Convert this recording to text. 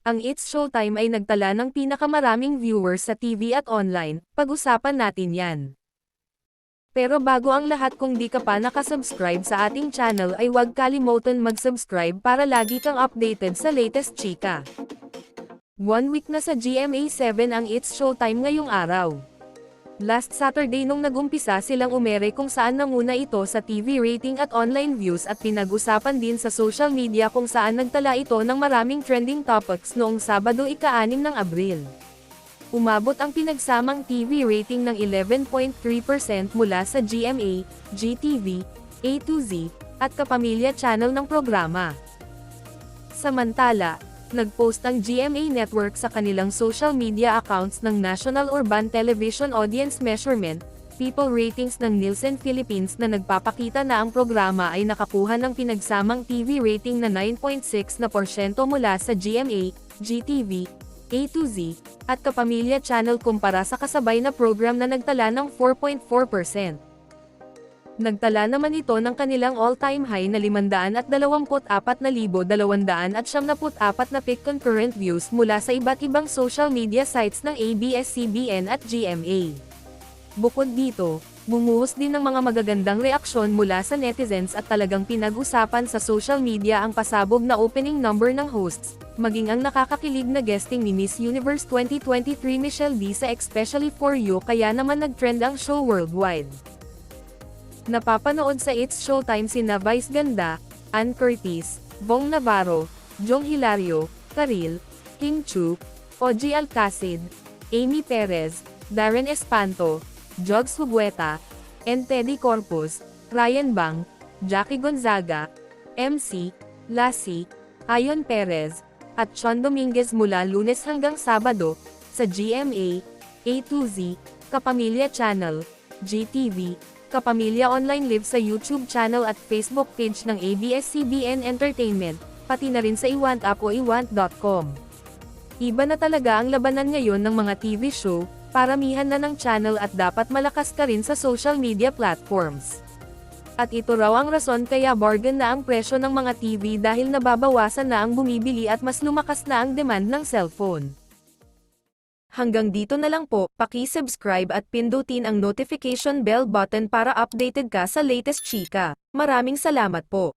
Ang It's Showtime ay nagtala ng pinakamaraming viewers sa TV at online, pag-usapan natin yan. Pero bago ang lahat, kung di ka pa nakasubscribe sa ating channel ay huwag kalimutan mag-subscribe para lagi kang updated sa latest chika. 1 week na sa GMA7 ang It's Showtime ngayong araw. Last Saturday nung nagumpisa silang umere kung saan nanguna ito sa TV rating at online views at pinag-usapan din sa social media kung saan nagtala ito ng maraming trending topics noong Sabado ika-6 ng Abril. Umabot ang pinagsamang TV rating ng 11.3% mula sa GMA, GTV, A2Z, at Kapamilya Channel ng programa. Samantala, nag-post ang GMA Network sa kanilang social media accounts ng National Urban Television Audience Measurement, People Ratings ng Nielsen Philippines na nagpapakita na ang programa ay nakakuha ng pinagsamang TV rating na 9.6% mula sa GMA, GTV, A2Z, at Kapamilya Channel kumpara sa kasabay na program na nagtala ng 4.4%. Nagtala naman ito ng kanilang all-time high na 524,274 na peak concurrent views mula sa iba't ibang social media sites ng ABS-CBN at GMA. Bukod dito, bumuhos din ng mga magagandang reaksyon mula sa netizens at talagang pinag-usapan sa social media ang pasabog na opening number ng hosts, maging ang nakakakilig na guesting ni Miss Universe 2023 Michelle D sa Especially For You, kaya naman nag-trend ang show worldwide. Napapanood sa It's Showtime sina Vice Ganda, Ann Curtis, Bong Navarro, Jong Hilario, Karil, King Chu, Ogie Alcacid, Amy Perez, Darren Espanto, Jogs Hugueta, and Teddy Corpus, Ryan Bang, Jackie Gonzaga, MC, Lassie, Ayon Perez, at Sean Dominguez mula Lunes hanggang Sabado, sa GMA, A2Z, Kapamilya Channel, GTV, Kapamilya Online Live sa YouTube channel at Facebook page ng ABS-CBN Entertainment, pati na rin sa iWantApp o iWant.com. Iba na talaga ang labanan ngayon ng mga TV show, paramihan na ng channel at dapat malakas ka rin sa social media platforms. At ito raw ang rason kaya bargain na ang presyo ng mga TV dahil nababawasan na ang bumibili at mas lumakas na ang demand ng cellphone. Hanggang dito na lang po, paki-subscribe at pindutin ang notification bell button para updated ka sa latest chika. Maraming salamat po.